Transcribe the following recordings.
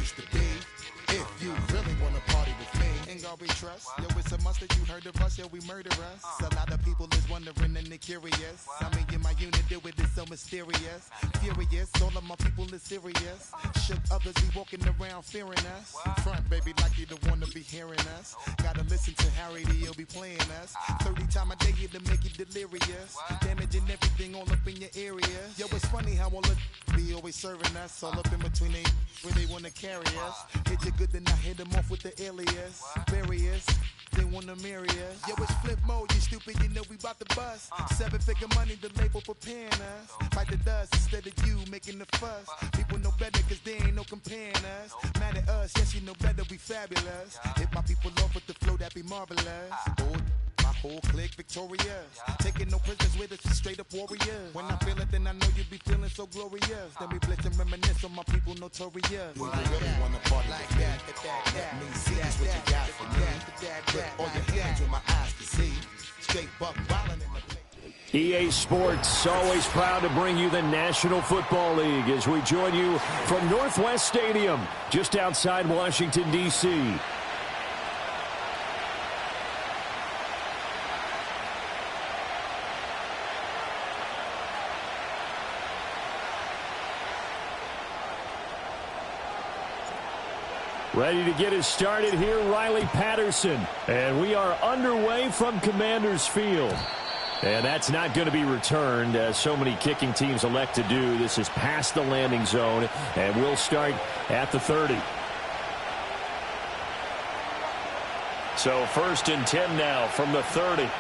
place to be. If you really wanna party with me, ain't gonna be trust. Yo, it's a must that you heard of us, yo, we murder us. A lot of people is wondering and they curious. I mean, in my unit, do it is so mysterious. Furious, all of my people is serious. Should others be walking around fearing us? Front, baby, like you don't wanna be hearing us. Gotta listen to Harry, he'll be playing us. 30 times a day, it'll make you delirious. Damaging everything all up in your area. Yo, it's funny how all the be always serving us. All up in between they where they wanna carry us. Hit you good, then I hit them off with the alias. Barriers, they wanna marry us. Yo, it's flip mode, you stupid, you know we bout to bust. 7-figure money, the label preparing us. Fight the dust instead of you making the fuss. People know better cause they ain't no comparing us. Mad at us, yes you know better, we fabulous. Hit my people off with the flow, that be marvelous. Oh, my whole clique victorious. Taking no prisoners with us, straight up warriors. When I feel it, then I know you be feeling so glorious. Then we blitz and reminisce on my people notorious. We really wanna party like that. Let me see just what you got for me. Put all your hands with my eyes to see. Straight buck wildin' in the place. EA Sports, always proud to bring you the National Football League as we join you from Northwest Stadium, just outside Washington, D.C. Ready to get us started here, Riley Patterson. And we are underway from Commander's Field. And that's not going to be returned, as so many kicking teams elect to do. This is past the landing zone, and we'll start at the 30. So 1st and 10 now from the 30.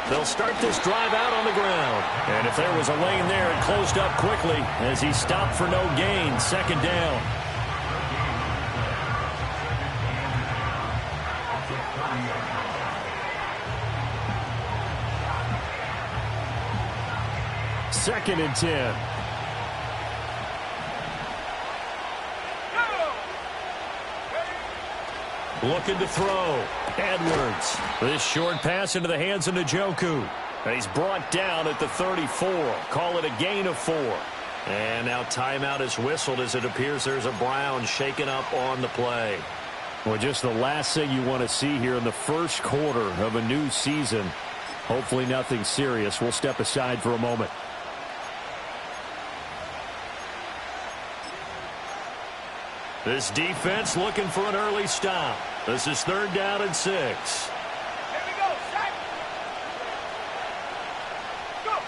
They'll start this drive out on the ground. And if there was a lane there, it closed up quickly as he stopped for no gain. 2nd down. Second and 10. Looking to throw. Edwards. This short pass into the hands of Njoku. He's brought down at the 34. Call it a gain of 4. And now timeout is whistled as it appears there's a Brown shaken up on the play. Well, just the last thing you want to see here in the first quarter of a new season. Hopefully nothing serious. We'll step aside for a moment. This defense looking for an early stop. This is 3rd down and 6. Here we go, Shaq. Go.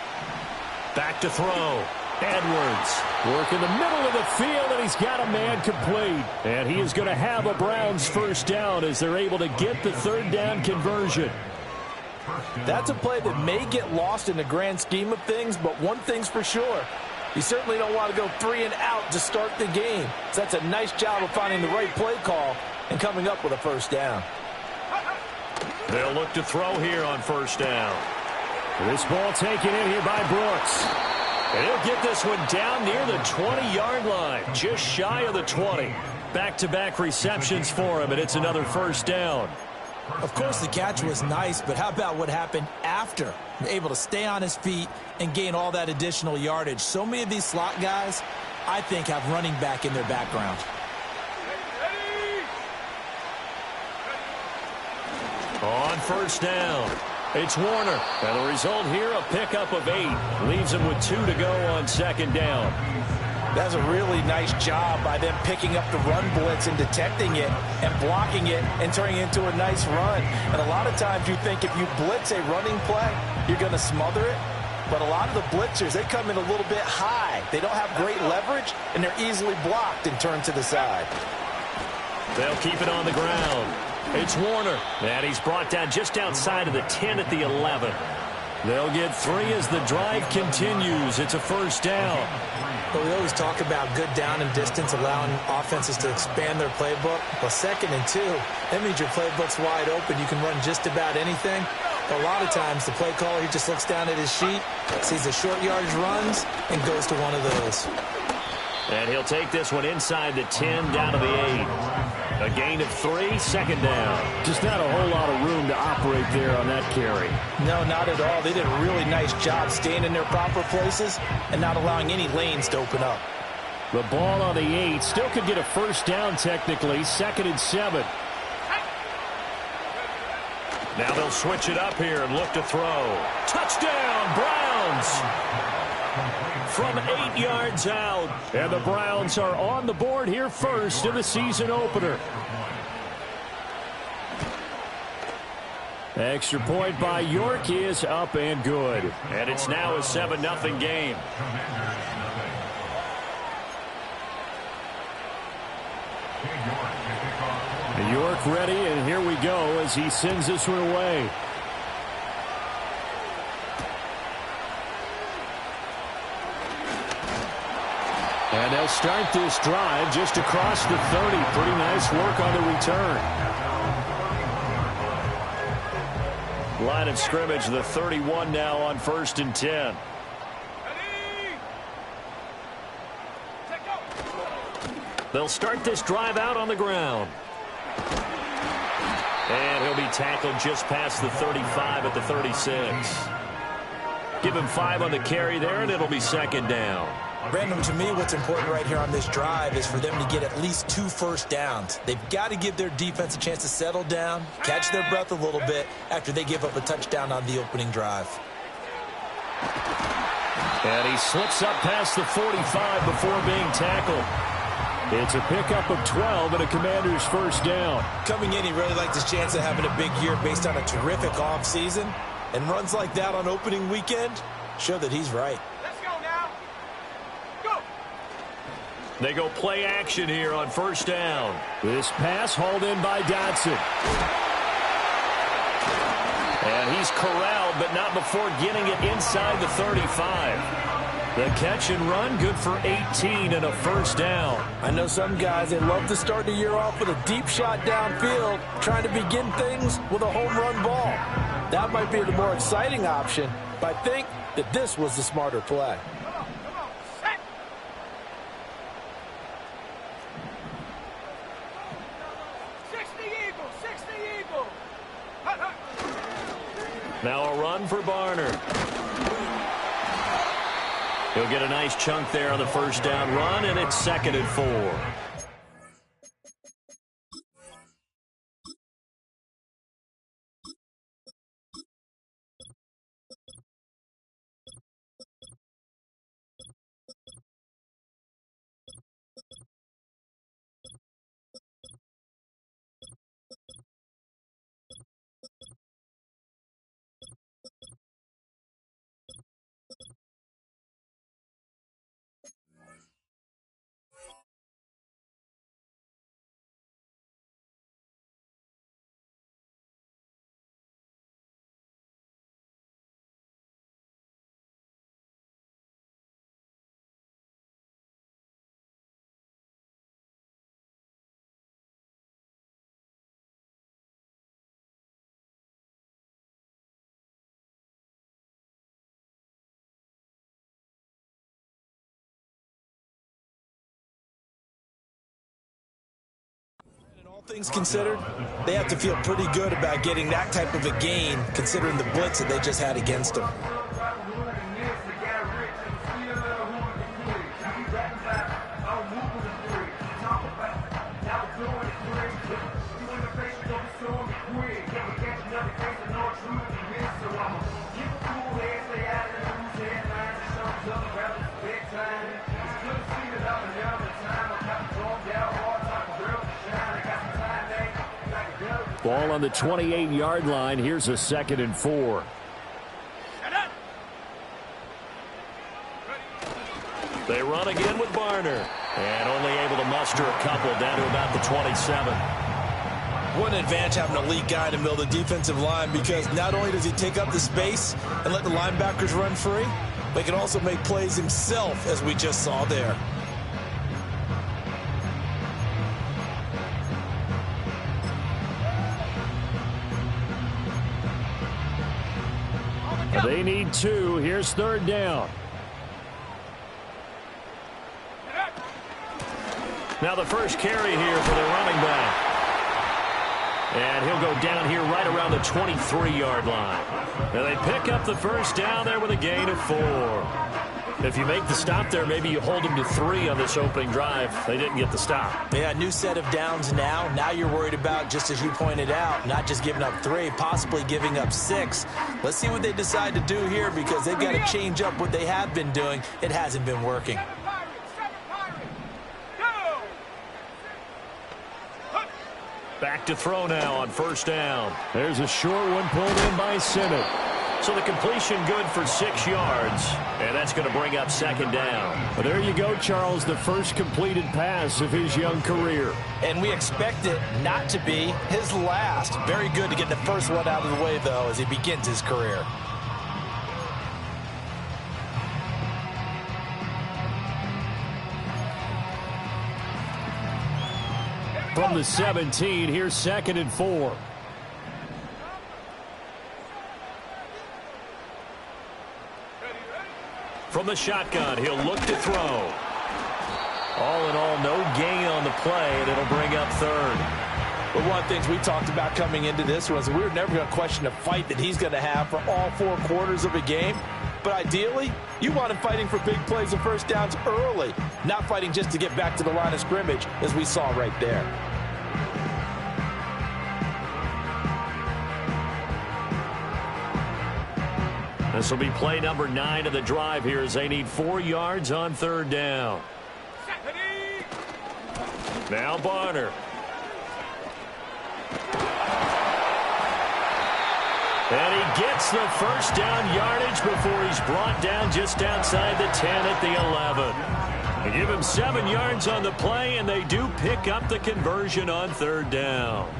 Back to throw. Edwards work in the middle of the field, and he's got a man complete. And he is going to have a Browns 1st down as they're able to get the 3rd down conversion. That's a play that may get lost in the grand scheme of things, but one thing's for sure. You certainly don't want to go 3 and out to start the game. So that's a nice job of finding the right play call and coming up with a 1st down. They'll look to throw here on 1st down. This ball taken in here by Brooks. And he'll get this one down near the 20-yard line, just shy of the 20. Back-to-back receptions for him, and it's another 1st down. Of course, the catch was nice, but how about what happened after? Able to stay on his feet and gain all that additional yardage. So many of these slot guys, I think, have running back in their background. On 1st down, it's Warner. And the result here, a pickup of 8. Leaves him with 2 to go on 2nd down. That's a really nice job by them picking up the run blitz and detecting it and blocking it and turning it into a nice run. And a lot of times you think if you blitz a running play, you're going to smother it. But a lot of the blitzers, they come in a little bit high. They don't have great leverage, and they're easily blocked and turned to the side. They'll keep it on the ground. It's Warner, and he's brought down just outside of the 10 at the 11. They'll get 3 as the drive continues. It's a 1st down. But we always talk about good down and distance, allowing offenses to expand their playbook. Well, 2nd and 2, that means your playbook's wide open. You can run just about anything. But a lot of times, the play caller, he just looks down at his sheet, sees the short yardage runs, and goes to one of those. And he'll take this one inside the 10, down to the 8. A gain of 3, second down. Just not a whole lot of room to operate there on that carry. No, not at all. They did a really nice job staying in their proper places and not allowing any lanes to open up. The ball on the 8. Still could get a first down technically. 2nd and 7. Now they'll switch it up here and look to throw. Touchdown, Browns! From 8 yards out. And the Browns are on the board here first in the season opener. Extra point by York is up and good. And it's now a 7-0 game. York ready, and here we go as he sends this one away. And they'll start this drive just across the 30. Pretty nice work on the return. Line of scrimmage, the 31 now on 1st and 10. They'll start this drive out on the ground. And he'll be tackled just past the 35 at the 36. Give him 5 on the carry there, and it'll be 2nd down. Brandon, to me, what's important right here on this drive is for them to get at least 2 first downs. They've got to give their defense a chance to settle down, catch their breath a little bit after they give up a touchdown on the opening drive. And he slips up past the 45 before being tackled. It's a pickup of 12 and a Commander's first down. Coming in, he really likes his chance of having a big year based on a terrific offseason. And runs like that on opening weekend show that he's right. Let's go now. Go. They go play action here on 1st down. This pass hauled in by Dotson. And he's corralled, but not before getting it inside the 35. The catch and run, good for 18 and a first down. I know some guys, they love to start the year off with a deep shot downfield, trying to begin things with a home run ball. That might be the more exciting option, but I think that this was the smarter play. Come on. Set. Six the eagle. Hut, hut. Now a run for Barner. He'll get a nice chunk there on the first down run, and it's 2nd and 4. All things considered, they have to feel pretty good about getting that type of a gain, considering the blitz that they just had against them. Ball on the 28-yard line. Here's a 2nd and 4. They run again with Barner. And only able to muster a couple down to about the 27. What an advantage having an elite guy in the middle of the defensive line, because not only does he take up the space and let the linebackers run free, but he can also make plays himself, as we just saw there. They need 2. Here's 3rd down. Now the first carry here for the running back. And he'll go down here right around the 23-yard line. And they pick up the first down there with a gain of 4. If you make the stop there, maybe you hold them to 3 on this opening drive. They didn't get the stop. Yeah, new set of downs now. Now you're worried about, just as you pointed out, not just giving up 3, possibly giving up 6. Let's see what they decide to do here, because they've got to change up what they have been doing. It hasn't been working. Back to throw now on first down. There's a short one pulled in by Sinnott. So the completion good for 6 yards, and that's going to bring up second down. Well, there you go, Charles, the first completed pass of his young career. And we expect it not to be his last. Very good to get the first one out of the way, though, as he begins his career. From the 17, here's 2nd and 4. From the shotgun, he'll look to throw. All in all, no gain on the play, and it'll bring up 3rd. But one of the things we talked about coming into this was we were never going to question the fight that he's going to have for all 4 quarters of a game. But ideally, you want him fighting for big plays and first downs early, not fighting just to get back to the line of scrimmage, as we saw right there. This will be play number 9 of the drive here, as they need 4 yards on 3rd down. Now Barner. And he gets the first down yardage before he's brought down just outside the 10 at the 11. They give him 7 yards on the play, and they do pick up the conversion on 3rd down.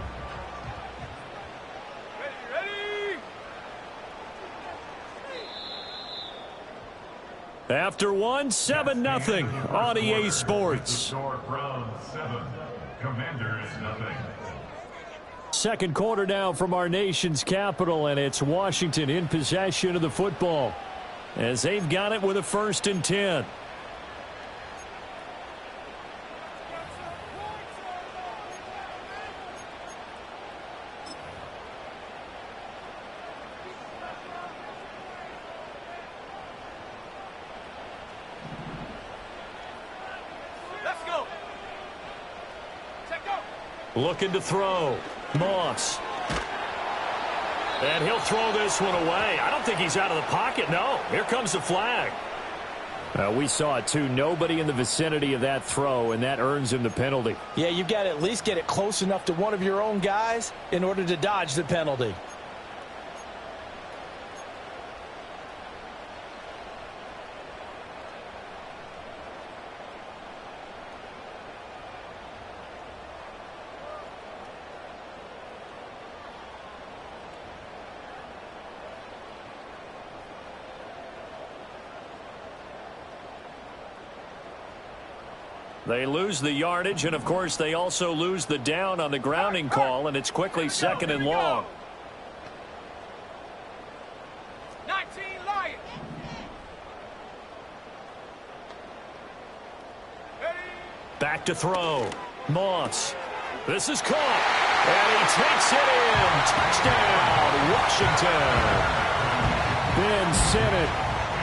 After 1, 7-0 on EA Sports. Commanders nothing. Second quarter now from our nation's capital, and it's Washington in possession of the football as they've got it with a 1st and 10. Looking to throw. Moss. And he'll throw this one away. I don't think he's out of the pocket. No. Here comes the flag. We saw it, too. Nobody in the vicinity of that throw, and that earns him the penalty. Yeah, you've got to at least get it close enough to one of your own guys in order to dodge the penalty. They lose the yardage, and, of course, they also lose the down on the grounding call, and it's quickly 2nd and long. 19 Lions. Back to throw. Moss. This is caught. And he takes it in. Touchdown, Washington. Ben Sinnott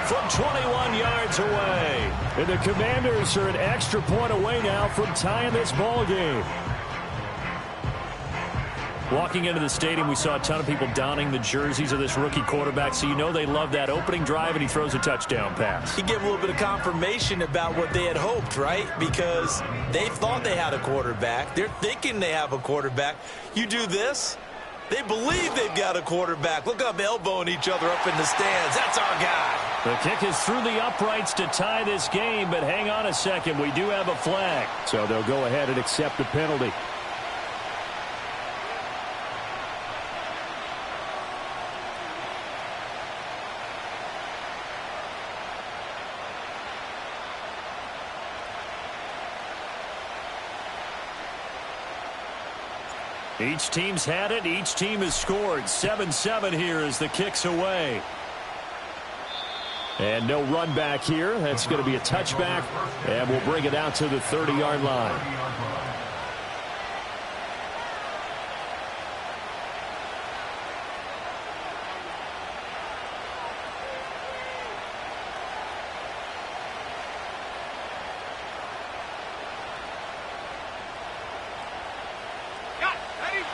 from 21 yards away. And the Commanders are an extra point away now from tying this ball game. Walking into the stadium, we saw a ton of people donning the jerseys of this rookie quarterback, so you know they love that opening drive, and he throws a touchdown pass. He gave a little bit of confirmation about what they had hoped, right? Because they thought they had a quarterback. They're thinking they have a quarterback. You do this, they believe they've got a quarterback. Look up, elbowing each other up in the stands. That's our guy. The kick is through the uprights to tie this game, but hang on a second. We do have a flag. So they'll go ahead and accept the penalty. Each team's had it. Each team has scored. 7-7 here as the kick's away. And no run back here. That's going to be a touchback, and we'll bring it out to the 30-yard line.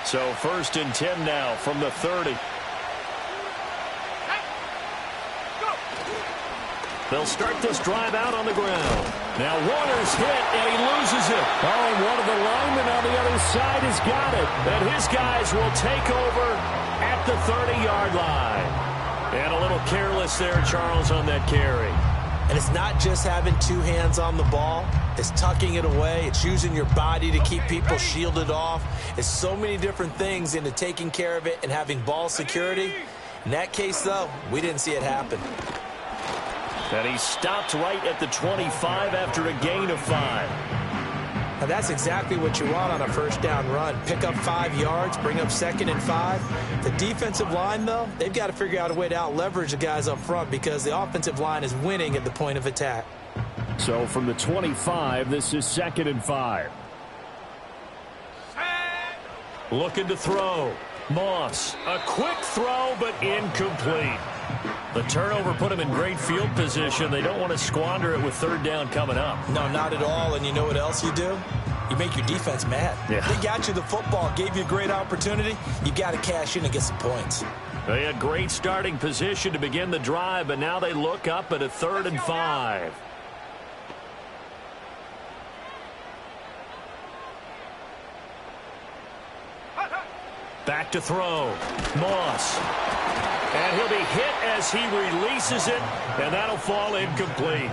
So 1st and 10 now from the 30. They'll start this drive out on the ground. Now Warner's hit, and he loses it. Oh, and one of the linemen on the other side has got it. And his guys will take over at the 30-yard line. And a little careless there, Charles, on that carry. And it's not just having two hands on the ball. It's tucking it away. It's using your body to keep people shielded off. It's so many different things into taking care of it and having ball security. In that case, though, we didn't see it happen. And he stopped right at the 25 after a gain of 5. Now that's exactly what you want on a first down run. Pick up 5 yards, bring up 2nd and 5. The defensive line, though, they've got to figure out a way to out-leverage the guys up front because the offensive line is winning at the point of attack. So from the 25, this is 2nd and 5. Looking to throw. Moss, a quick throw, but incomplete. The turnover put him in great field position. They don't want to squander it with 3rd down coming up. No, not at all. And you know what else you do? You make your defense mad. Yeah. They got you the football, gave you a great opportunity. You got to cash in and get some points. They had great starting position to begin the drive, but now they look up at a 3rd and 5. Back to throw. Moss. And he'll be hit as he releases it, and that'll fall incomplete.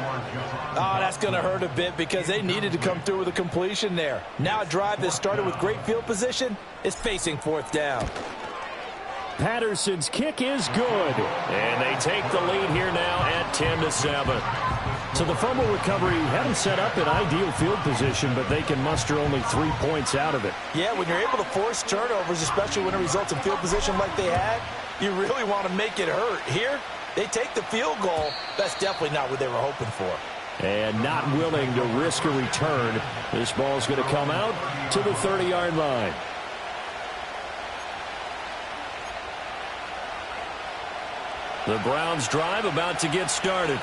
Oh, that's going to hurt a bit because they needed to come through with a completion there. Now a drive that started with great field position is facing 4th down. Patterson's kick is good. And they take the lead here now at 10-7. So the fumble recovery had them set up in ideal field position, but they can muster only 3 points out of it. Yeah, when you're able to force turnovers, especially when it results in field position like they had, you really want to make it hurt. Here, they take the field goal. That's definitely not what they were hoping for. And not willing to risk a return. This ball's going to come out to the 30-yard line. The Browns drive about to get started.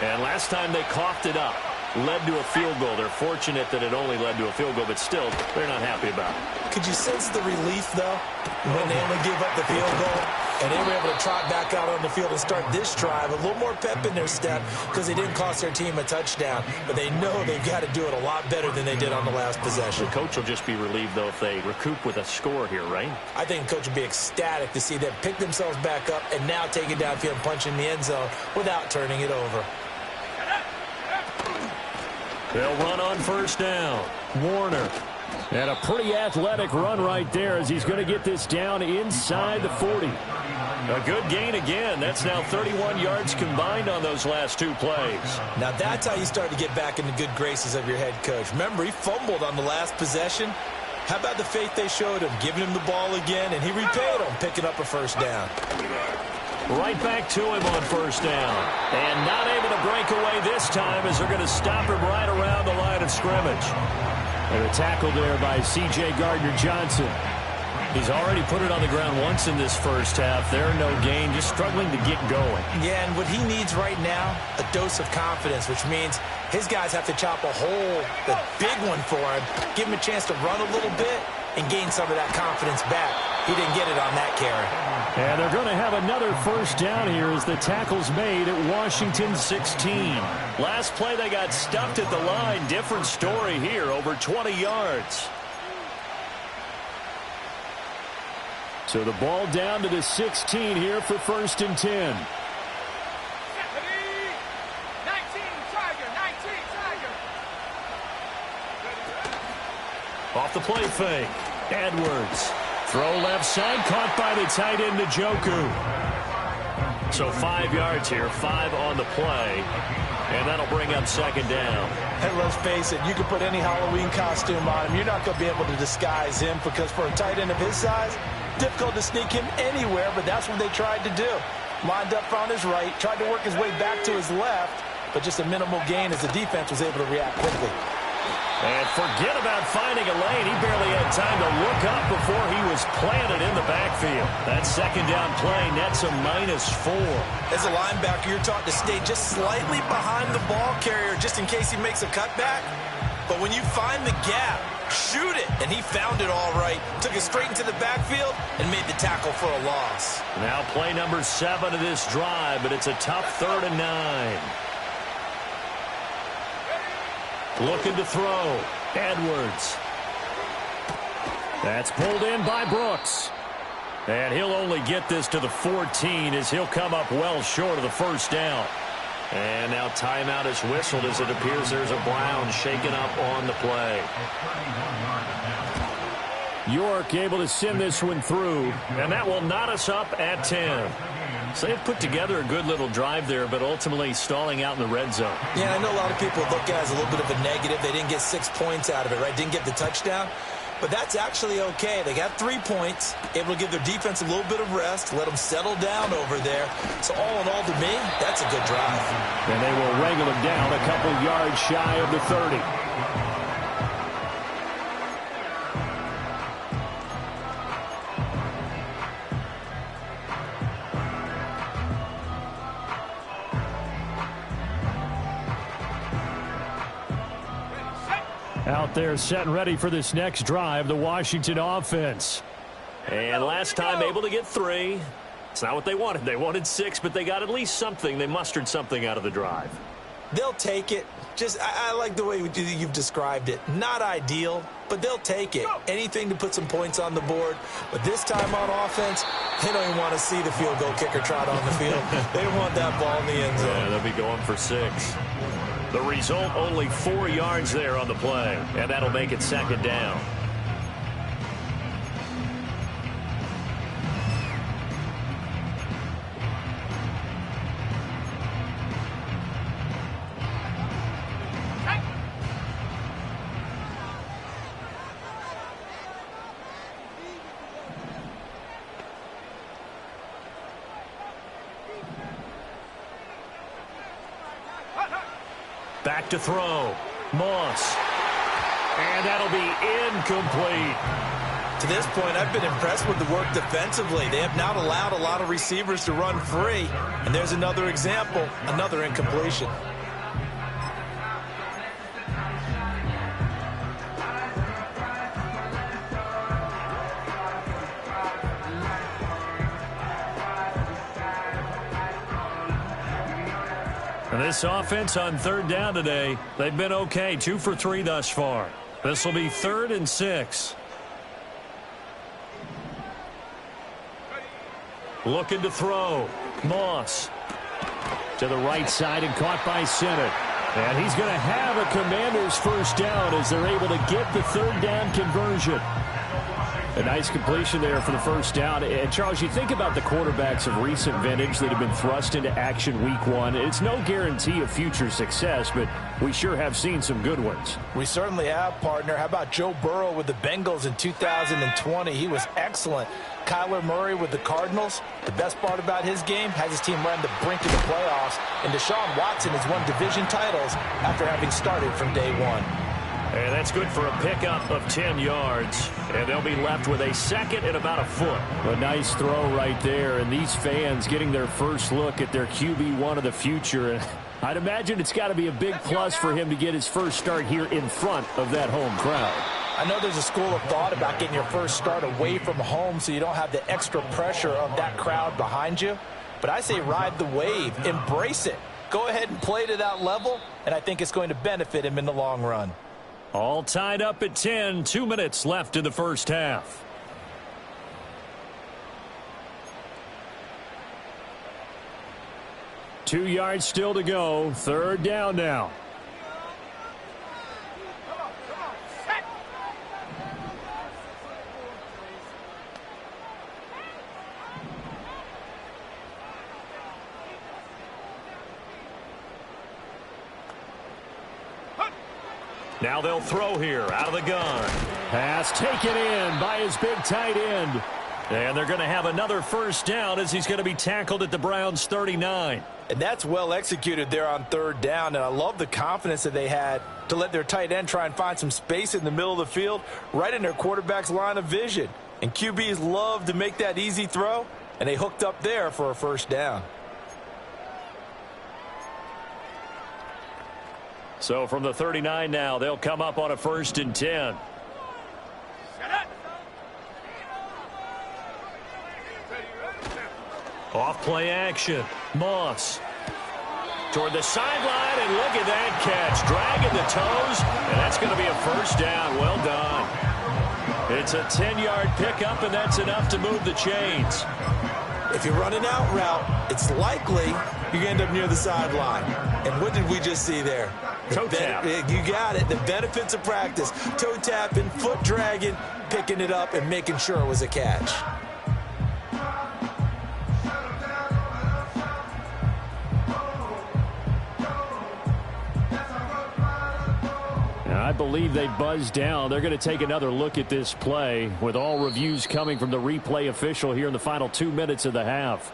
And last time they coughed it up, led to a field goal. They're fortunate that it only led to a field goal, but still, they're not happy about it. Could you sense the relief, though, when they only gave up the field goal? And they were able to trot back out on the field and start this drive. A little more pep in their step because they didn't cost their team a touchdown. But they know they've got to do it a lot better than they did on the last possession. The coach will just be relieved, though, if they recoup with a score here, right? I think the coach will be ecstatic to see them pick themselves back up and now take it downfield and punch in the end zone without turning it over. They'll run on 1st down. Warner. And a pretty athletic run right there as he's going to get this down inside the 40. A good gain again. That's now 31 yards combined on those last 2 plays. Now that's how you start to get back in the good graces of your head coach. Remember, he fumbled on the last possession. How about the faith they showed him, giving him the ball again, and he repaid him, picking up a 1st down. Right back to him on 1st down. And not able to break away this time as they're going to stop him right around the line of scrimmage. And a tackle there by C.J. Gardner-Johnson. He's already put it on the ground once in this first half. They're no gain, just struggling to get going. Yeah, and what he needs right now, a dose of confidence, which means his guys have to chop a hole, the big one for him, give him a chance to run a little bit and gain some of that confidence back. He didn't get it on that carry. And they're going to have another 1st down here as the tackle's made at Washington 16. Last play they got stuffed at the line. Different story here, over 20 yards. So the ball down to the 16 here for 1st and 10. 19 Tiger, 19 Tiger. Off the play fake. Edwards. Throw left side, caught by the tight end Njoku. So 5 yards here, 5 on the play. And that'll bring up 2nd down. And let's face it, you can put any Halloween costume on him. You're not going to be able to disguise him because for a tight end of his size, difficult to sneak him anywhere, but that's what they tried to do. lined up on his right, tried to work his way back to his left, but just a minimal gain as the defense was able to react quickly. And forget about finding a lane. He barely had time to look up before he was planted in the backfield. That second down play nets a -4. As a linebacker, you're taught to stay just slightly behind the ball carrier just in case he makes a cutback. But when you find the gap, shoot it. And he found it all right. Took it straight into the backfield and made the tackle for a loss. Now play number 7 of this drive, but it's a tough 3rd and 9. Looking to throw. Edwards. That's pulled in by Brooks. And he'll only get this to the 14 as he'll come up well short of the first down. And now timeout is whistled as it appears there's a Brown shaken up on the play. York able to send this one through. And that will knot us up at 10. So they've put together a good little drive there, but ultimately stalling out in the red zone. Yeah, I know a lot of people look at it as a little bit of a negative. They didn't get 6 points out of it, right? Didn't get the touchdown. But that's actually okay. They got 3 points, able to give their defense a little bit of rest, let them settle down over there. So all in all, to me, that's a good drive. And they will wrangle him down a couple yards shy of the 30. Out there set and ready for this next drive, the Washington offense. And last time able to get 3. It's not what they wanted. They wanted 6, but they got at least something. They mustered something out of the drive. They'll take it. Just, I like the way you've described it. Not ideal, but they'll take it. Anything to put some points on the board. But this time on offense, they don't even want to see the field goal kicker trot on the field. They want that ball in the end zone. Yeah, they'll be going for 6. The result, only 4 yards there on the play, and that'll make it 2nd down. Back to throw. Moss. And that'll be incomplete. To this point, I've been impressed with the work defensively. They have not allowed a lot of receivers to run free. And there's another example, another incompletion. And this offense on 3rd down today, they've been okay. 2 for 3 thus far. This will be 3rd and 6. Looking to throw. Moss. To the right side and caught by Senate. And he's going to have a Commanders first down as they're able to get the 3rd down conversion. A nice completion there for the first down. And, Charles, you think about the quarterbacks of recent vintage that have been thrust into action week 1. It's no guarantee of future success, but we sure have seen some good ones. We certainly have, partner. How about Joe Burrow with the Bengals in 2020? He was excellent. Kyler Murray with the Cardinals. The best part about his game, has his team run the brink of the playoffs. And Deshaun Watson has won division titles after having started from day 1. And that's good for a pickup of 10 yards. And they'll be left with a 2nd and about a foot. A nice throw right there. And these fans getting their first look at their QB1 of the future. And I'd imagine it's got to be a big plus for him to get his first start here in front of that home crowd. I know there's a school of thought about getting your first start away from home so you don't have the extra pressure of that crowd behind you. But I say ride the wave. Embrace it. Go ahead and play to that level, and I think it's going to benefit him in the long run. All tied up at 10. 2 minutes left in the first half. Two yards still to go. 3rd down now. Now they'll throw here out of the gun. Pass taken in by his big tight end. And they're going to have another first down as he's going to be tackled at the Browns' 39. And that's well executed there on third down. And I love the confidence that they had to let their tight end try and find some space in the middle of the field, right in their quarterback's line of vision. And QBs love to make that easy throw, and they hooked up there for a first down. So from the 39 now, they'll come up on a 1st and 10. Off play action. Moss toward the sideline, and look at that catch. Dragging the toes, and that's going to be a first down. Well done. It's a 10-yard pickup, and that's enough to move the chains. If you run an out route, it's likely you end up near the sideline. And what did we just see there? Toe tap. You got it. The benefits of practice. Toe tapping, foot dragging, picking it up, and making sure it was a catch. I believe they buzzed down. They're going to take another look at this play with all reviews coming from the replay official here in the final 2 minutes of the half.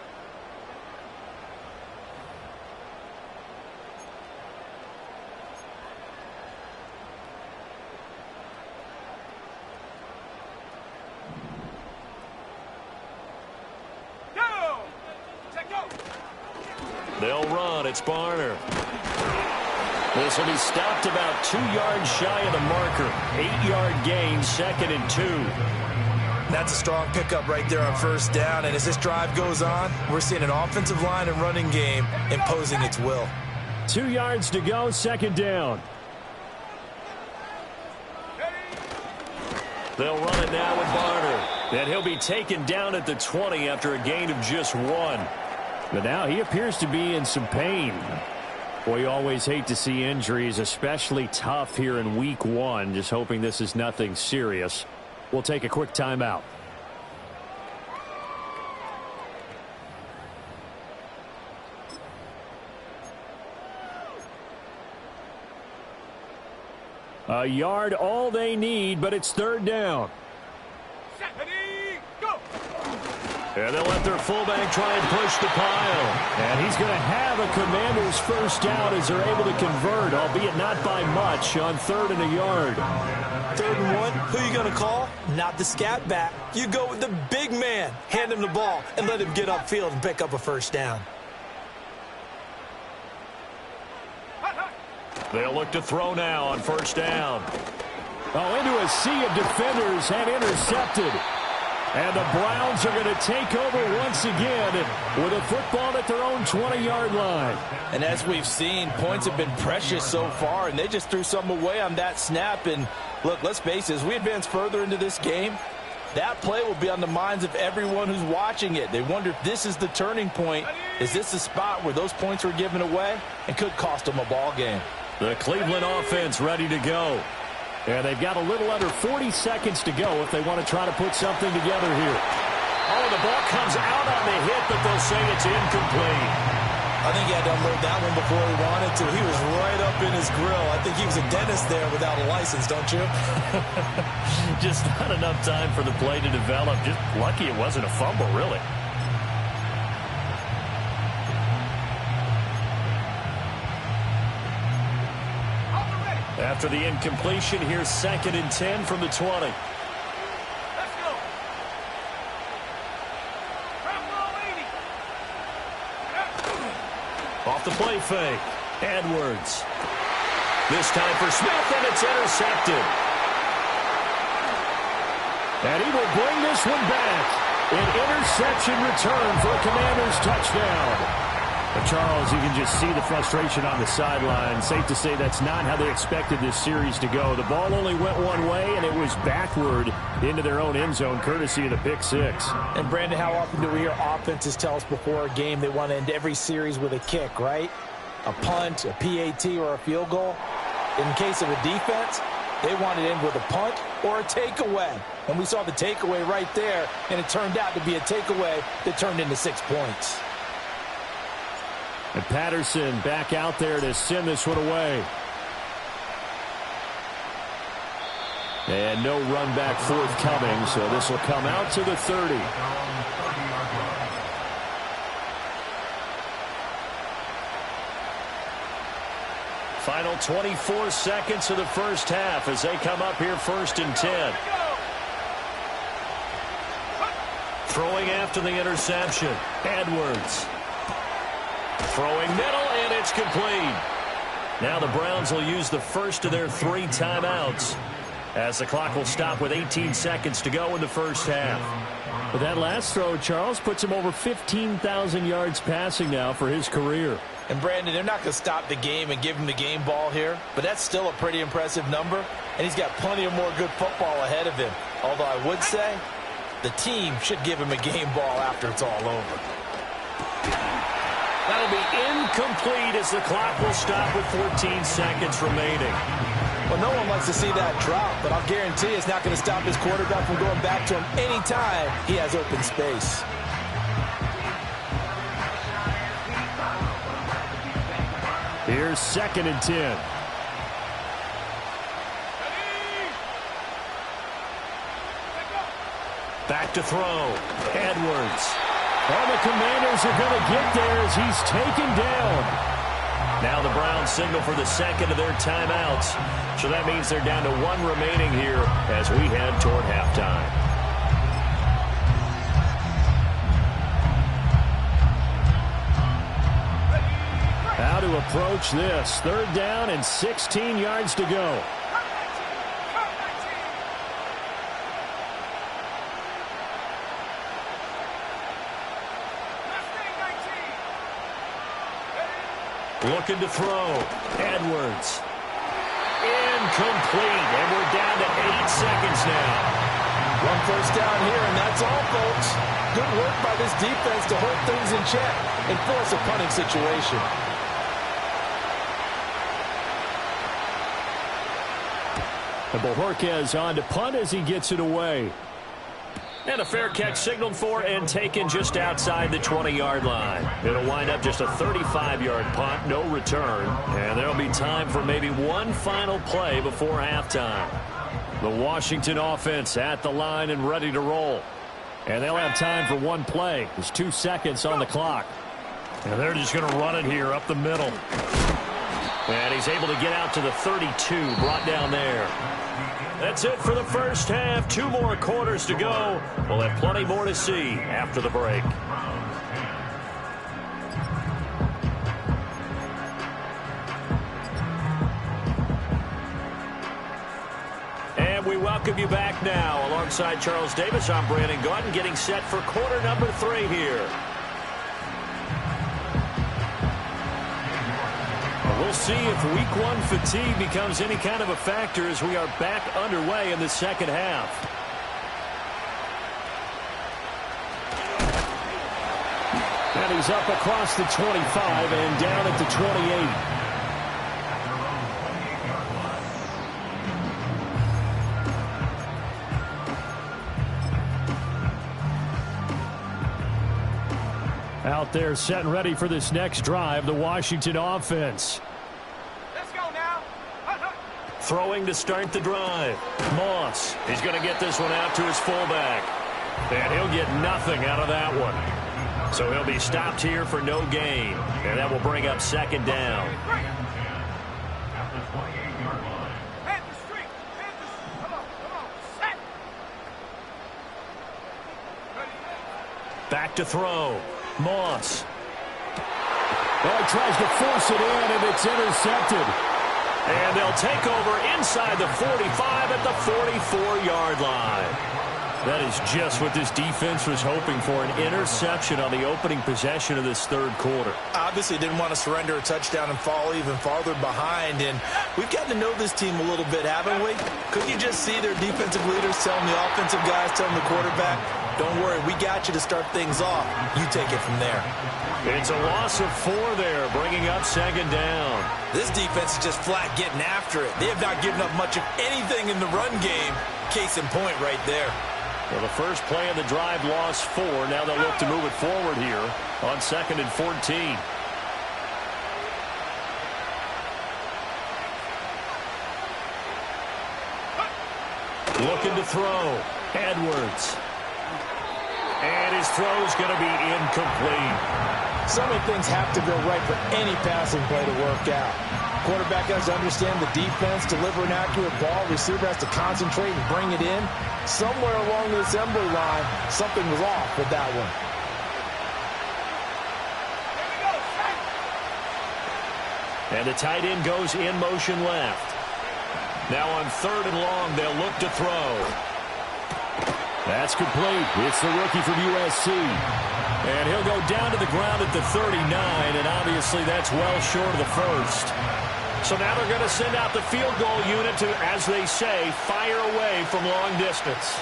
They'll run. It's Barner. This will be stopped about 2 yards shy of the marker. 8-yard gain, 2nd and 2. That's a strong pickup right there on first down. And as this drive goes on, we're seeing an offensive line and running game imposing its will. 2 yards to go, 2nd down. They'll run it now with Barner. And he'll be taken down at the 20 after a gain of just 1. But now he appears to be in some pain. Boy, you always hate to see injuries, especially tough here in week 1. Just hoping this is nothing serious. We'll take a quick timeout. A yard all they need, but it's 3rd down. And they'll let their fullback try and push the pile. And he's going to have a Commanders first down as they're able to convert, albeit not by much, on 3rd and a yard. 3rd and 1, who are you going to call? Not the scat back. You go with the big man. Hand him the ball and let him get upfield and pick up a first down. They'll look to throw now on 1st down. Oh, into a sea of defenders and intercepted. And the Browns are going to take over once again with a football at their own 20-yard line. And as we've seen, points have been precious so far, and they just threw something away on that snap. And look, let's face it, as we advance further into this game, that play will be on the minds of everyone who's watching it. They wonder if this is the turning point. Is this the spot where those points were given away and could cost them a ball game? The Cleveland offense ready to go. And they've got a little under 40 seconds to go if they want to try to put something together here. Oh, the ball comes out on the hit, but they'll say it's incomplete. I think he had to unload that one before he wanted to. He was right up in his grill. I think he was a dentist there without a license, don't you? Just not enough time for the play to develop. Just lucky it wasn't a fumble, really. After the incompletion, here's 2nd and 10 from the 20. Let's go. Off the play fake. Edwards. This time for Smith, and it's intercepted. And he will bring this one back. An interception return for a Commanders touchdown. But Charles, you can just see the frustration on the sideline. Safe to say that's not how they expected this series to go. The ball only went one way, and it was backward into their own end zone, courtesy of the pick six. And, Brandon, how often do we hear offenses tell us before a game they want to end every series with a kick, right? A punt, a PAT, or a field goal. In case of a defense, they want to end with a punt or a takeaway. And we saw the takeaway right there, and it turned out to be a takeaway that turned into 6 points. And Patterson back out there to send this one away. And no run back forthcoming, so this will come out to the 30. Final 24 seconds of the first half as they come up here 1st and 10. Throwing after the interception. Edwards. Throwing middle, and it's complete. Now the Browns will use the first of their 3 timeouts as the clock will stop with 18 seconds to go in the first half. But that last throw, Charles, puts him over 15,000 yards passing now for his career. And, Brandon, they're not going to stop the game and give him the game ball here, but that's still a pretty impressive number, and he's got plenty of more good football ahead of him. Although I would say the team should give him a game ball after it's all over. That'll be incomplete as the clock will stop with 14 seconds remaining. Well, no one likes to see that drop, but I'll guarantee it's not going to stop his quarterback from going back to him anytime he has open space. Here's 2nd and 10. Back to throw. Edwards. Well, the Commanders are going to get there as he's taken down. Now the Browns signal for the second of their timeouts. So that means they're down to 1 remaining here as we head toward halftime. How to approach this. 3rd down and 16 yards to go. Looking to throw. Edwards. Incomplete. And we're down to 8 seconds now. 1 first down here, and that's all, folks. Good work by this defense to hold things in check and force a punting situation. And Bojorquez on to punt as he gets it away. And a fair catch signaled for and taken just outside the 20-yard line. It'll wind up just a 35-yard punt, no return. And there'll be time for maybe one final play before halftime. The Washington offense at the line and ready to roll. And they'll have time for one play. There's 2 seconds on the clock. And they're just going to run it here up the middle. And he's able to get out to the 32, brought down there. That's it for the first half. 2 more quarters to go. We'll have plenty more to see after the break. And we welcome you back now. Alongside Charles Davis, I'm Brandon Gaudin, getting set for quarter number 3 here. We'll see if week 1 fatigue becomes any kind of a factor as we are back underway in the second half. And he's up across the 25 and down at the 28. Out there set and ready for this next drive, the Washington offense. Throwing to start the drive. Moss. He's going to get this one out to his fullback. And he'll get nothing out of that one. So he'll be stopped here for no gain. And that will bring up 2nd down. Back to throw. Moss. Well, he tries to force it in, and it's intercepted. And they'll take over inside the 45 at the 44-yard line. That is just what this defense was hoping for, an interception on the opening possession of this 3rd quarter. Obviously didn't want to surrender a touchdown and fall even farther behind. And we've gotten to know this team a little bit, haven't we? Couldn't you just see their defensive leaders telling the offensive guys, telling the quarterback, don't worry, we got you to start things off. You take it from there. It's a loss of 4 there, bringing up 2nd down. This defense is just flat getting after it. They have not given up much of anything in the run game. Case in point right there. Well, the first play of the drive lost 4. Now they'll look to move it forward here on 2nd and 14. Looking to throw. Edwards. And his throw's going to be incomplete. So many things have to go right for any passing play to work out. Quarterback has to understand the defense, deliver an accurate ball. Receiver has to concentrate and bring it in. Somewhere along the assembly line, something was off with that one. And the tight end goes in motion left. Now on 3rd and long, they'll look to throw. That's complete. It's the rookie from USC. And he'll go down to the ground at the 39, and obviously that's well short of the first. So now they're going to send out the field goal unit to, as they say, fire away from long distance.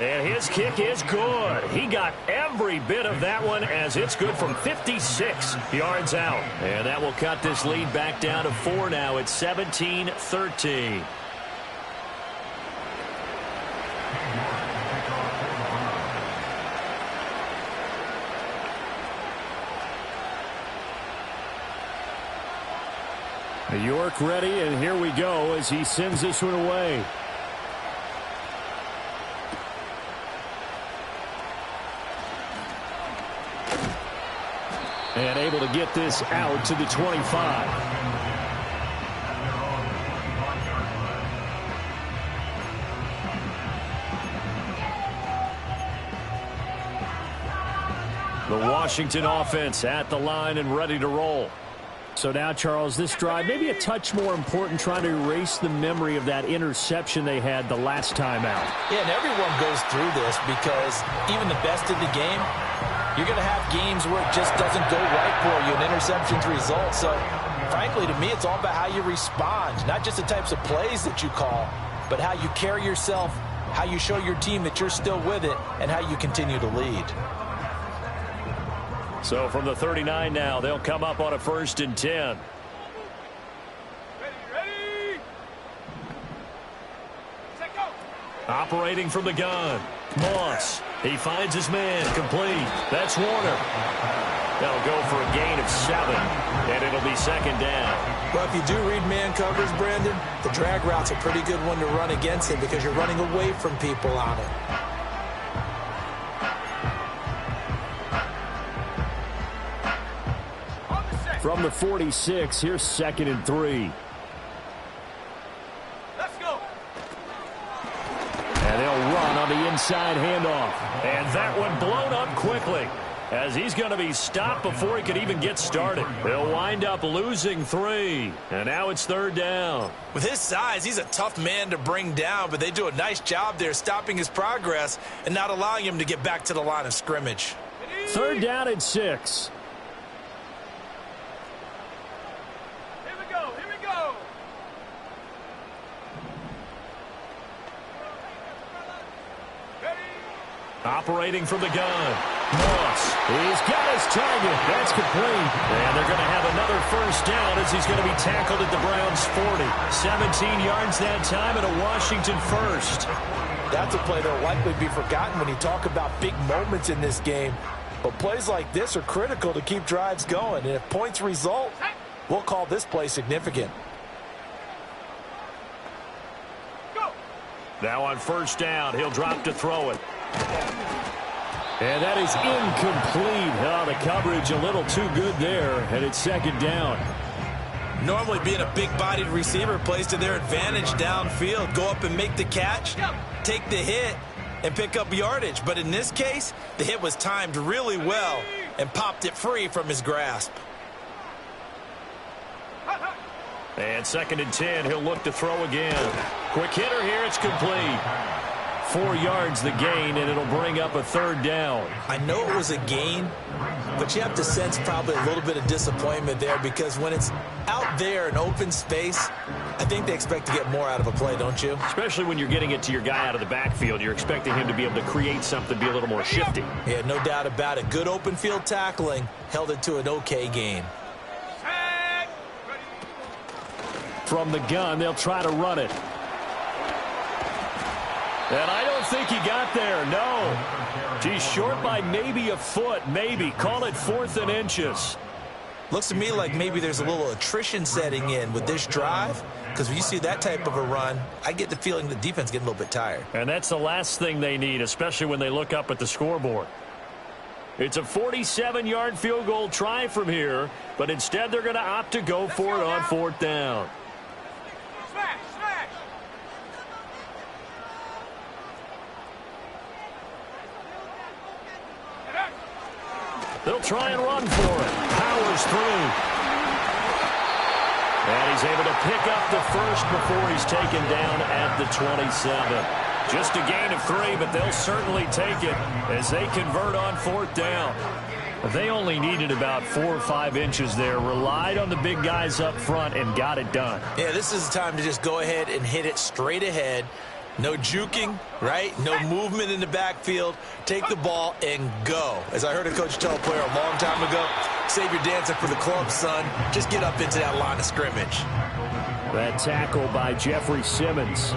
And his kick is good. He got every bit of that one as it's good from 56 yards out. And that will cut this lead back down to 4 now. It's 17-13. York ready, and here we go as he sends this one away. And able to get this out to the 25. The Washington offense at the line and ready to roll. So now, Charles, this drive maybe a touch more important, trying to erase the memory of that interception they had the last time out. Yeah, and everyone goes through this because even the best in the game, you're going to have games where it just doesn't go right for you, and interceptions result. So, frankly, to me, it's all about how you respond, not just the types of plays that you call, but how you carry yourself, how you show your team that you're still with it, and how you continue to lead. So from the 39 now, they'll come up on a 1st and 10. Ready. Set, go. Operating from the gun. Moss. He finds his man. Complete. That's Warner. That'll go for a gain of 7. And it'll be 2nd down. Well, if you do read man coverage, Brandon, the drag route's a pretty good one to run against it because you're running away from people on it. From the 46, here's 2nd and 3. Let's go. And they'll run on the inside handoff. And that one blown up quickly as he's going to be stopped before he could even get started. They'll wind up losing 3. And now it's 3rd down. With his size, he's a tough man to bring down, but they do a nice job there stopping his progress and not allowing him to get back to the line of scrimmage. 3rd down and 6. Operating from the gun. Moss. He's got his target. That's complete. And they're going to have another 1st down as he's going to be tackled at the Browns' 40. 17 yards that time and a Washington 1st. That's a play that will likely be forgotten when you talk about big moments in this game. But plays like this are critical to keep drives going. And if points result, we'll call this play significant. Go. Now on 1st down, he'll drop to throw it. And that is incomplete. Oh, the coverage a little too good there, and it's 2nd down. Normally being a big-bodied receiver plays to their advantage downfield. Go up and make the catch, take the hit, and pick up yardage. But in this case, the hit was timed really well and popped it free from his grasp. And 2nd and 10, he'll look to throw again. Quick hitter here, it's complete. 4 yards the gain, and it'll bring up a 3rd down. I know it was a gain, but you have to sense probably a little bit of disappointment there because when it's out there in open space, I think they expect to get more out of a play, don't you? Especially when you're getting it to your guy out of the backfield. You're expecting him to be able to create something, be a little more shifty. Yeah, no doubt about it. Good open field tackling held it to an okay gain. Set. Ready. From the gun, they'll try to run it. And I don't think he got there, no. He's short by maybe a foot, maybe. Call it 4th and inches. Looks to me like maybe there's a little attrition setting in with this drive, because when you see that type of a run, I get the feeling the defense getting a little bit tired. And that's the last thing they need, especially when they look up at the scoreboard. It's a 47-yard field goal try from here, but instead they're going to opt to go for it on 4th down. Smash, smash. They'll try and run for it. Powers through. And he's able to pick up the first before he's taken down at the 27. Just a gain of 3, but they'll certainly take it as they convert on 4th down. They only needed about 4 or 5 inches there, relied on the big guys up front, and got it done. Yeah, this is the time to just go ahead and hit it straight ahead. No juking, right? No movement in the backfield. Take the ball and go. As I heard a coach tell a player a long time ago, save your dancing for the club, son. Just get up into that line of scrimmage. That tackle by Jeffrey Simmons.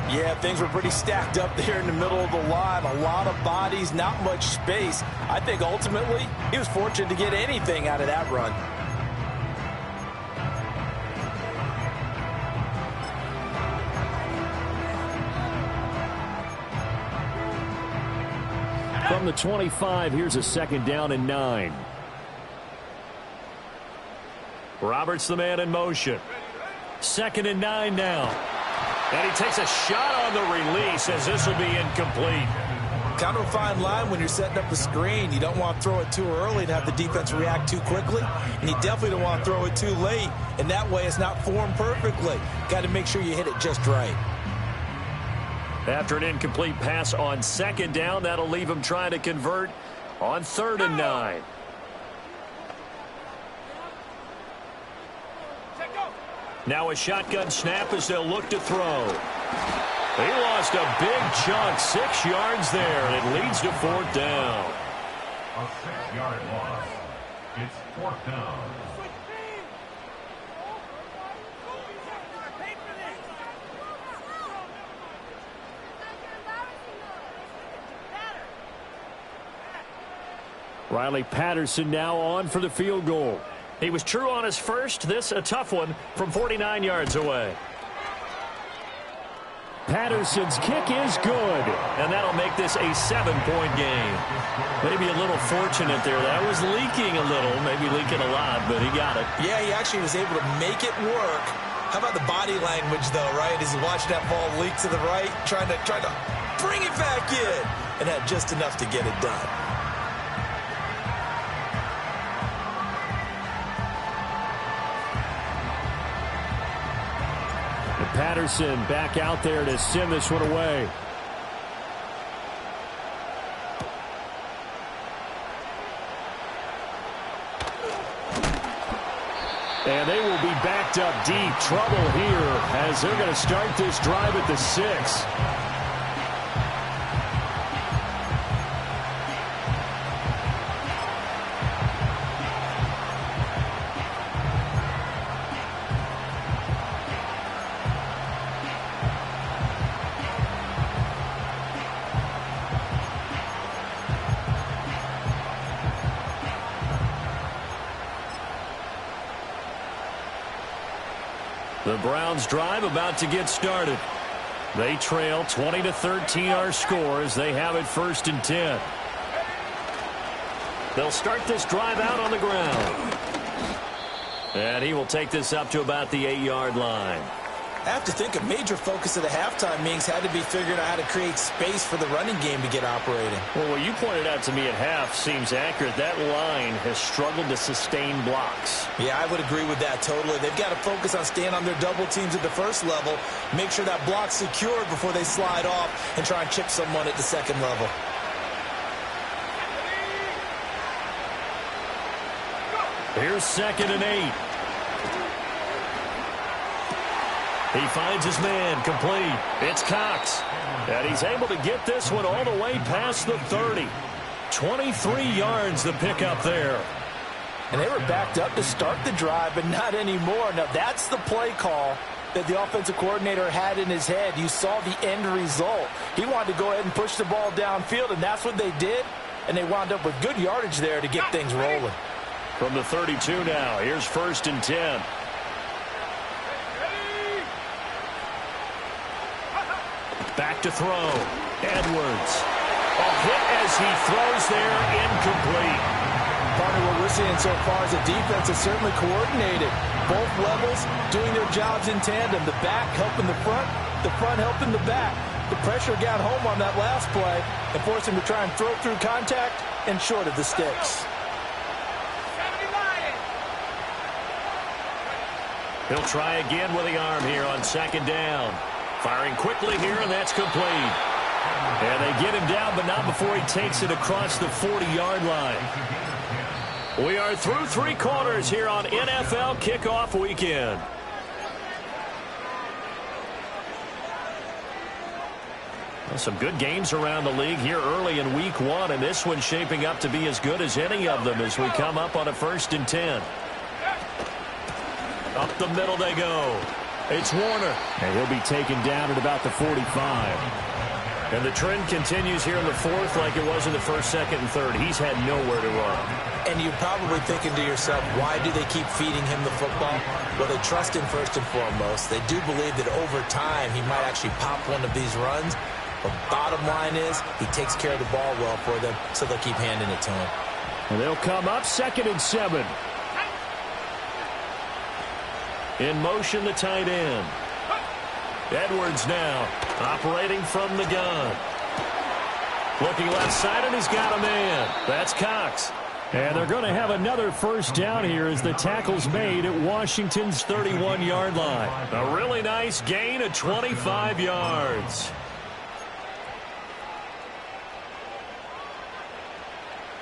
Yeah, things were pretty stacked up there in the middle of the line. A lot of bodies, not much space. I think ultimately he was fortunate to get anything out of that run. From the 25, here's a 2nd down and 9. Roberts the man in motion. 2nd and 9 now. And he takes a shot on the release as this will be incomplete. Kind of a fine line when you're setting up a screen. You don't want to throw it too early and have the defense react too quickly. And you definitely don't want to throw it too late. And that way it's not formed perfectly. Got to make sure you hit it just right. After an incomplete pass on 2nd down, that'll leave him trying to convert on 3rd and 9. Now a shotgun snap as they'll look to throw. He lost a big chunk, 6 yards there, and it leads to 4th down. A 6-yard loss. It's 4th down. Riley Patterson now on for the field goal. He was true on his first. This a tough one from 49 yards away. Patterson's kick is good, and that'll make this a 7-point game. Maybe a little fortunate there. That was leaking a little, maybe leaking a lot, but he got it. Yeah, he actually was able to make it work. How about the body language, though, right? As he watched that ball leak to the right, trying to bring it back in, and had just enough to get it done. Patterson back out there to send this one away. And they will be backed up deep. Trouble here as they're going to start this drive at the 6. The Browns drive about to get started. They trail 20-13 our score as they have it 1st and 10. They'll start this drive out on the ground. And he will take this up to about the 8-yard line. I have to think a major focus of the halftime meetings had to be figuring out how to create space for the running game to get operating. Well, what you pointed out to me at half seems accurate. That line has struggled to sustain blocks. Yeah, I would agree with that totally. They've got to focus on staying on their double teams at the first level, make sure that block's secured before they slide off and try and chip someone at the second level. Here's 2nd and 8. He finds his man, complete. It's Cox. And he's able to get this one all the way past the 30. 23 yards the pickup there. And they were backed up to start the drive, but not anymore. Now, that's the play call that the offensive coordinator had in his head. You saw the end result. He wanted to go ahead and push the ball downfield, and that's what they did. And they wound up with good yardage there to get things rolling. From the 32 now, here's 1st and 10. Back to throw. Edwards. A hit as he throws there, incomplete. Partner, what we're seeing so far is the defense is certainly coordinated. Both levels doing their jobs in tandem. The back helping the front helping the back. The pressure got home on that last play and forced him to try and throw through contact and short of the sticks. He'll try again with the arm here on 2nd down. Firing quickly here, and that's complete. And they get him down, but not before he takes it across the 40-yard line. We are through 3 quarters here on NFL Kickoff Weekend. Well, some good games around the league here early in Week 1, and this one's shaping up to be as good as any of them as we come up on a 1st and 10. Up the middle they go. It's Warner. And he'll be taken down at about the 45. And the trend continues here in the 4th like it was in the 1st, 2nd, and 3rd. He's had nowhere to run. And you're probably thinking to yourself, why do they keep feeding him the football? Well, they trust him first and foremost. They do believe that over time he might actually pop one of these runs. But bottom line is he takes care of the ball well for them, so they'll keep handing it to him. And they'll come up 2nd and 7. In motion, the tight end. Edwards now operating from the gun. Looking left side, and he's got a man. That's Cox. And they're going to have another 1st down here as the tackle's made at Washington's 31-yard line. A really nice gain of 25 yards.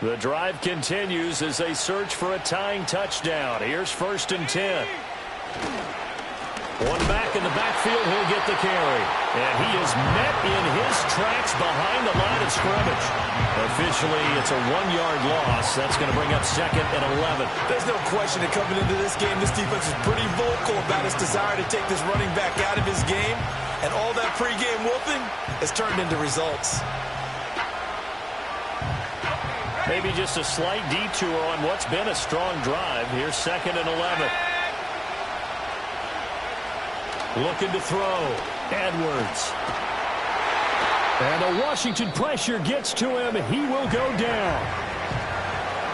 The drive continues as they search for a tying touchdown. Here's 1st and 10. One back in the backfield, he'll get the carry. And he is met in his tracks behind the line of scrimmage. Officially, it's a 1-yard loss. That's going to bring up 2nd and 11. There's no question that coming into this game, this defense is pretty vocal about its desire to take this running back out of his game. And all that pregame whooping has turned into results. Maybe just a slight detour on what's been a strong drive. Here's 2nd and 11. Looking to throw. Edwards. And the Washington pressure gets to him. He will go down.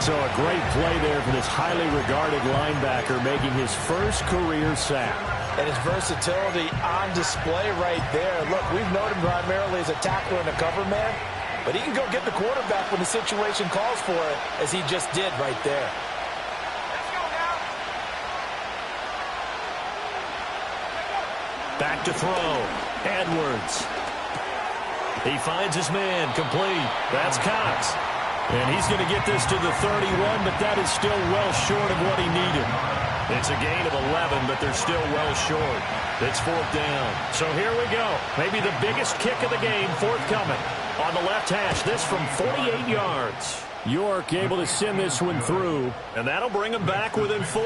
So a great play there for this highly regarded linebacker making his 1st career sack. And his versatility on display right there. Look, we've known him primarily as a tackler and a cover man, but he can go get the quarterback when the situation calls for it, as he just did right there. Back to throw. Edwards. He finds his man. Complete. That's Cox. And he's going to get this to the 31, but that is still well short of what he needed. It's a gain of 11, but they're still well short. It's 4th down. So here we go. Maybe the biggest kick of the game forthcoming. On the left hash, this from 48 yards. York able to send this one through. And that'll bring him back within 4.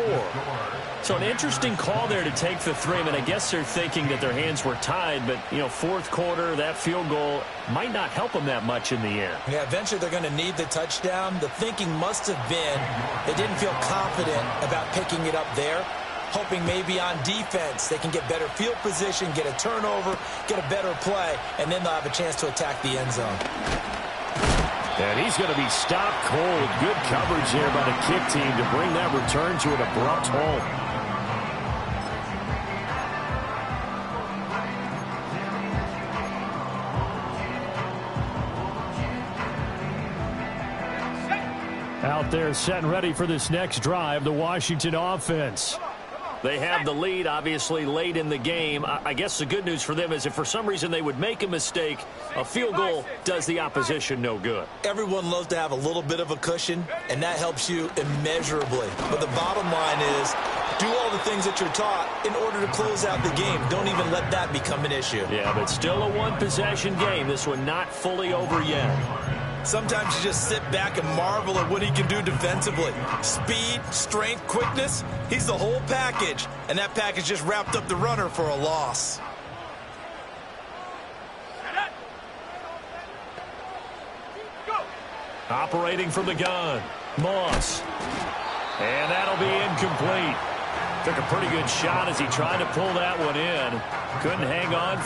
So an interesting call there to take the 3. I mean, I guess they're thinking that their hands were tied, but, 4th quarter, that field goal might not help them that much in the end. Yeah, eventually they're going to need the touchdown. The thinking must have been they didn't feel confident about picking it up there, hoping maybe on defense they can get better field position, get a turnover, get a better play, and then they'll have a chance to attack the end zone. And he's going to be stopped cold. Good coverage there by the kick team to bring that return to an abrupt halt. Out there set and ready for this next drive, the Washington offense. They have the lead, obviously, late in the game. I guess the good news for them is if for some reason they would make a mistake, a field goal does the opposition no good. Everyone loves to have a little bit of a cushion, and that helps you immeasurably. But the bottom line is, do all the things that you're taught in order to close out the game. Don't even let that become an issue. Yeah, but still a one-possession game. This one not fully over yet. Sometimes you just sit back and marvel at what he can do defensively. Speed, strength, quickness, he's the whole package. And that package just wrapped up the runner for a loss. Operating from the gun, Moss. And that'll be incomplete. Took a pretty good shot as he tried to pull that one in. Couldn't hang on.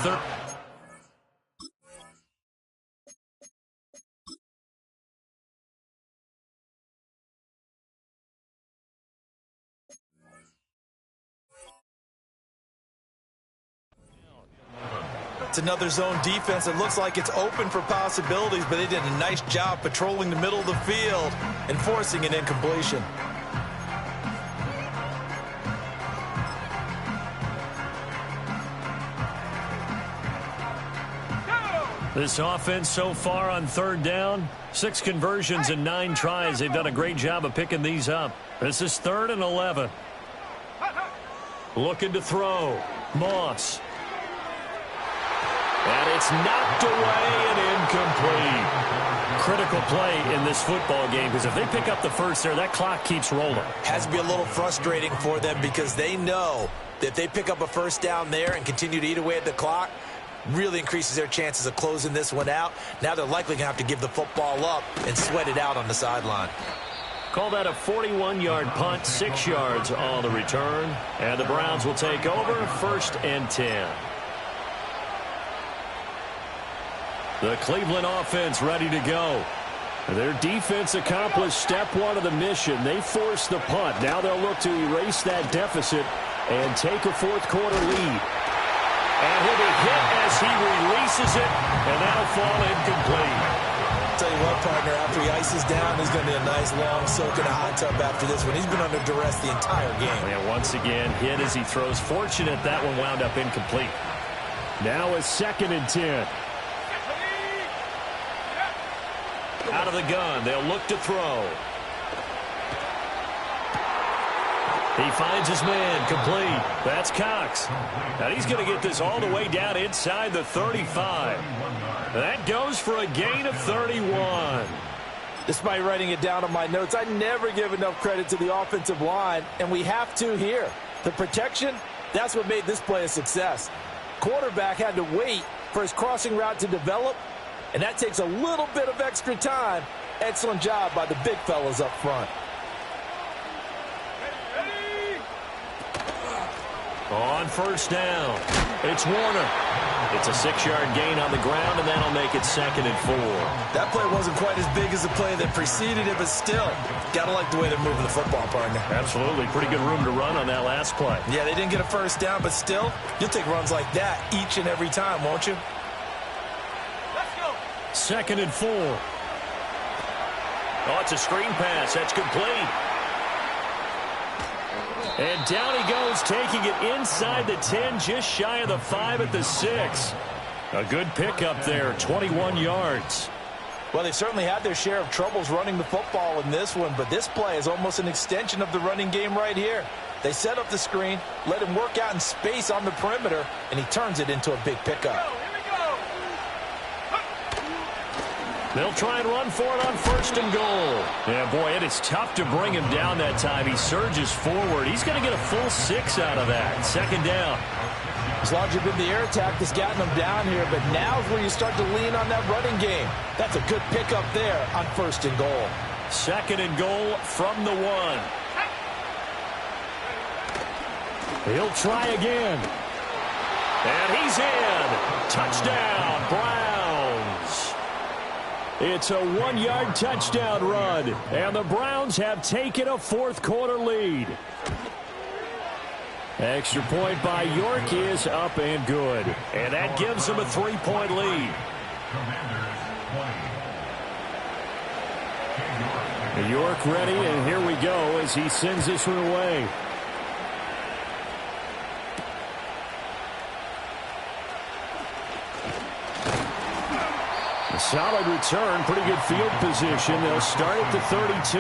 It's another zone defense. It looks like it's open for possibilities, but they did a nice job patrolling the middle of the field and forcing an incompletion. This offense so far on third down, 6 conversions and 9 tries. They've done a great job of picking these up. This is 3rd and 11. Looking to throw. Moss. And it's knocked away and incomplete. Critical play in this football game because if they pick up the first there, that clock keeps rolling. Has to be a little frustrating for them because they know that if they pick up a first down there and continue to eat away at the clock, really increases their chances of closing this one out. Now they're likely going to have to give the football up and sweat it out on the sideline. Call that a 41-yard punt, 6 yards on the return. And the Browns will take over, 1st and 10. The Cleveland offense ready to go. Their defense accomplished step 1 of the mission. They forced the punt. Now they'll look to erase that deficit and take a 4th quarter lead. And he'll be hit as he releases it, and that'll fall incomplete. I'll tell you what, partner, after he ices down, there's going to be a nice long soak in a hot tub after this one. He's been under duress the entire game. And once again, hit as he throws. Fortunate that one wound up incomplete. Now a 2nd and 10. Out of the gun, they'll look to throw. He finds his man, complete. That's Cox. And he's going to get this all the way down inside the 35. That goes for a gain of 31. Despite writing it down on my notes, I never give enough credit to the offensive line, and we have to here. The protection, that's what made this play a success. Quarterback had to wait for his crossing route to develop, and that takes a little bit of extra time. Excellent job by the big fellas up front. On 1st down, it's Warner. It's a 6-yard gain on the ground, and that'll make it 2nd and 4. That play wasn't quite as big as the play that preceded it, but still, got to like the way they're moving the football, partner. Absolutely. Pretty good room to run on that last play. Yeah, they didn't get a first down, but still, you'll take runs like that each and every time, won't you? Let's go. 2nd and 4. Oh, it's a screen pass. That's complete. And down he goes, taking it inside the 10, just shy of the 5 at the 6. A good pickup there, 21 yards. Well, they certainly had their share of troubles running the football in this one, but this play is almost an extension of the running game right here. They set up the screen, let him work out in space on the perimeter, and he turns it into a big pickup. They'll try and run for it on 1st and goal. Yeah, boy, it is tough to bring him down that time. He surges forward. He's going to get a full 6 out of that. 2nd down. It's largely been the air attack that's gotten him down here, but now is where you start to lean on that running game. That's a good pickup there on 1st and goal. 2nd and goal from the 1. He'll try again. And he's in. Touchdown, Browns. It's a 1-yard touchdown run, and the Browns have taken a 4th quarter lead. Extra point by York is up and good, and that gives them a 3-point lead. York ready, and here we go as he sends this one away. A solid return, pretty good field position. They'll start at the 32.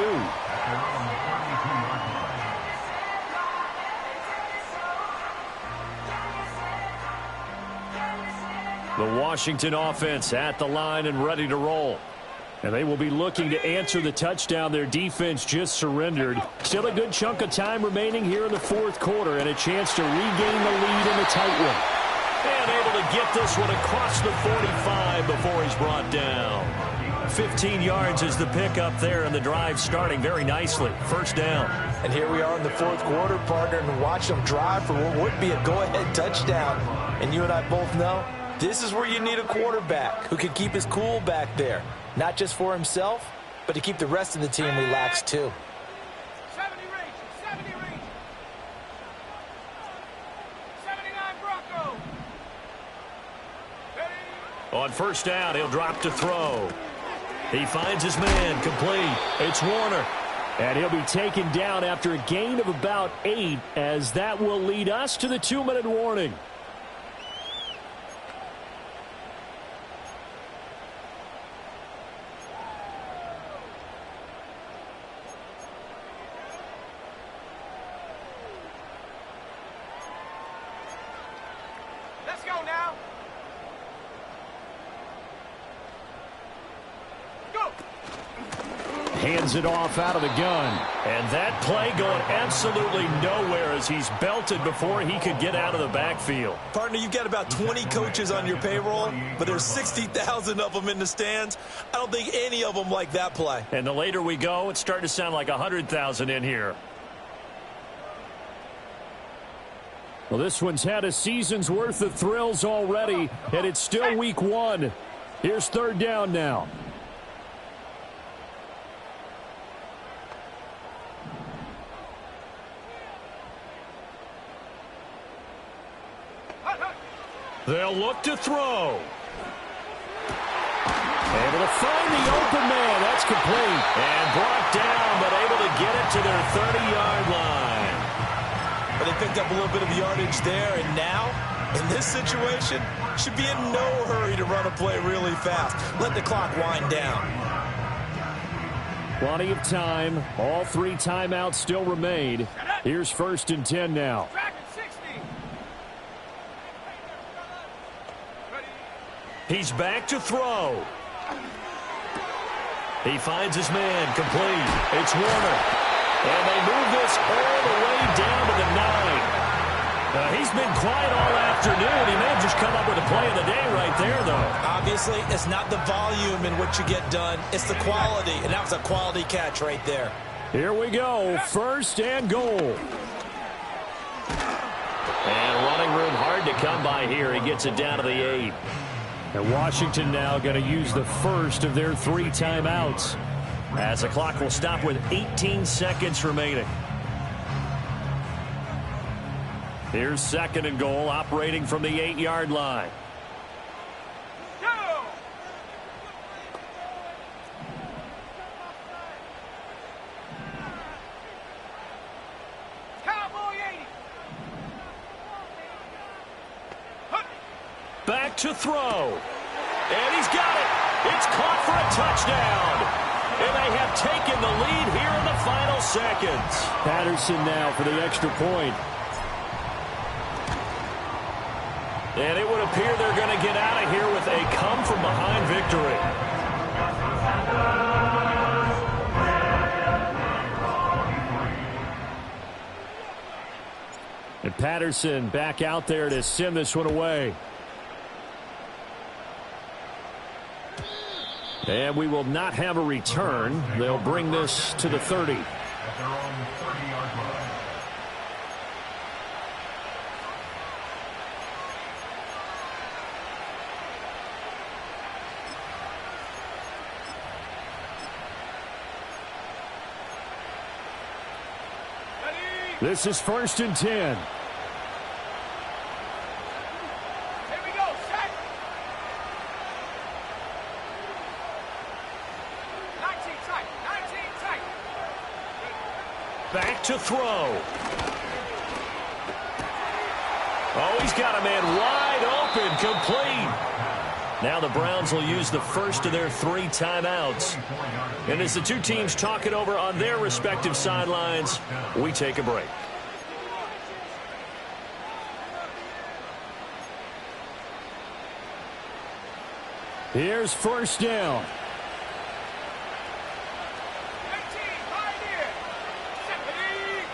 The Washington offense at the line and ready to roll. And they will be looking to answer the touchdown their defense just surrendered. Still a good chunk of time remaining here in the 4th quarter and a chance to regain the lead in the tight one. And able to get this one across the 45 before he's brought down. 15 yards is the pickup there, and the drive starting very nicely. First down. And here we are in the fourth quarter, partner, and watch them drive for what would be a go-ahead touchdown. And you and I both know this is where you need a quarterback who can keep his cool back there, not just for himself, but to keep the rest of the team relaxed too. 70 range. 79 Bronco. On first down, he'll drop to throw. He finds his man, complete. It's Warner. And he'll be taken down after a gain of about 8, as that will lead us to the 2-minute warning. Let's go now. Go. Hands it off out of the gun. And that play going absolutely nowhere as he's belted before he could get out of the backfield. Partner, you've got about 20 coaches on your payroll, but there's 60,000 of them in the stands. I don't think any of them like that play. And the later we go, it's starting to sound like 100,000 in here. Well, this one's had a season's worth of thrills already, and it's still week 1. Here's third down now. They'll look to throw. Able to find the open man. That's complete. And brought down, but able to get it to their 30-yard line. But they picked up a little bit of yardage there, and now, in this situation, should be in no hurry to run a play really fast. Let the clock wind down. Plenty of time. All 3 timeouts still remain. Here's first and 10 now. He's back to throw. He finds his man, complete. It's Warner. And they move this all the way down to the 9. He's been quiet all afternoon. He may have just come up with a play of the day right there, though. Obviously, it's not the volume in which you get done. It's the quality, and that was a quality catch right there. Here we go. First and goal. And running room hard to come by here. He gets it down to the 8. And Washington now going to use the first of their 3 timeouts, as the clock will stop with 18 seconds remaining. Here's second and goal, operating from the 8-yard line. Go. Cowboy 80. Back to throw. And he's got it. It's caught for a touchdown. And they have taken the lead here in the final seconds. Patterson now for the extra point. And it would appear they're going to get out of here with a come-from-behind victory. And Patterson back out there to send this one away. And we will not have a return. They'll bring this to the 30. At their own 30-yard line. This is first and 10. Here we go, set. 19 tight, 19 tight. Back to throw. Oh, he's got a man wide open, complete. Now the Browns will use the first of their 3 timeouts. And as the 2 teams talk it over on their respective sidelines, we take a break. Here's first down. 18, right here. Set, ready.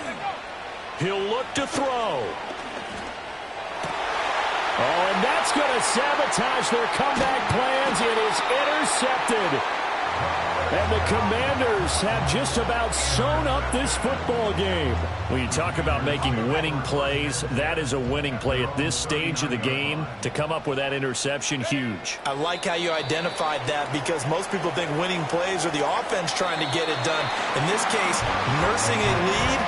Let's go. He'll look to throw. Oh, and that's going to sabotage their comeback plans. It is intercepted. And the Commanders have just about sewn up this football game. When you talk about making winning plays, that is a winning play at this stage of the game. To come up with that interception, huge. I like how you identified that because most people think winning plays are the offense trying to get it done. In this case, nursing a lead,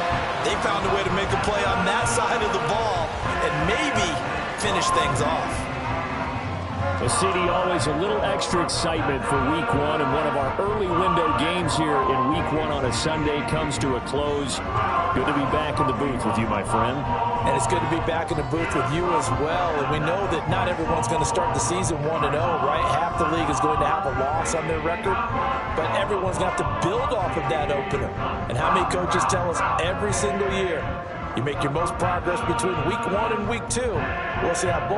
they found a way to make a play on that side of the ball and maybe finish things off. Well, CD, always a little extra excitement for Week 1, and one of our early window games here in Week 1 on a Sunday comes to a close. Good to be back in the booth with you, my friend. And it's good to be back in the booth with you as well. And we know that not everyone's going to start the season 1-0, right? Half the league is going to have a loss on their record, but everyone's going to have to build off of that opener. And how many coaches tell us every single year, you make your most progress between Week 1 and Week 2. We'll see how both